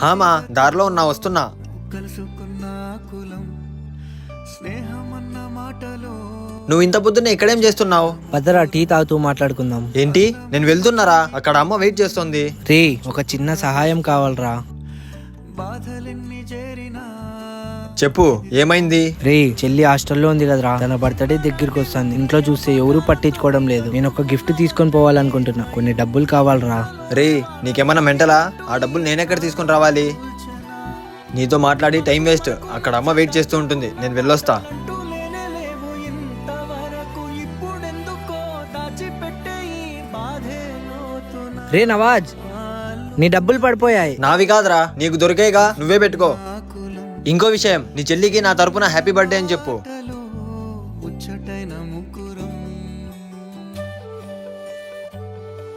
హామా దారిలో ఉన్నా, వస్తున్నా. నువ్వు ఇంత పొద్దున్న ఇక్కడేం చేస్తున్నావు? పదరా టీ తాగుతూ మాట్లాడుకుందాం. ఏంటి, నేను వెళ్తున్నారా? అక్కడ అమ్మ వెయిట్ చేస్తుంది. రే ఒక చిన్న సహాయం కావాలరా. చెప్పు, ఏమైంది? రే చెల్లి హాస్టల్లో ఉంది కదరా, తన బర్త్డే దగ్గరికి వస్తుంది. ఇంట్లో చూస్తే ఎవరు పట్టించుకోవడం లేదు. నేను ఒక గిఫ్ట్ తీసుకొని పోవాలనుకుంటున్నా, కొన్ని డబ్బులు కావాలరా. రే నీకేమన్నా మెంటలా? ఆ డబ్బులు నేనెక్కడ తీసుకొని రావాలి? నీతో మాట్లాడి టైం వేస్ట్. అక్కడ అమ్మ వెయిట్ చేస్తూ ఉంటుంది, నేను వెళ్ళొస్తా. రే నవాజ్, నీ డబ్బులు పడిపోయాయి. నావి కాదురా, నీకు దొరికేగా, నువ్వే పెట్టుకో. ఇంకో విషయం, నీ చెల్లికి నా తరపున హ్యాపీ బర్త్డే అని చెప్పు.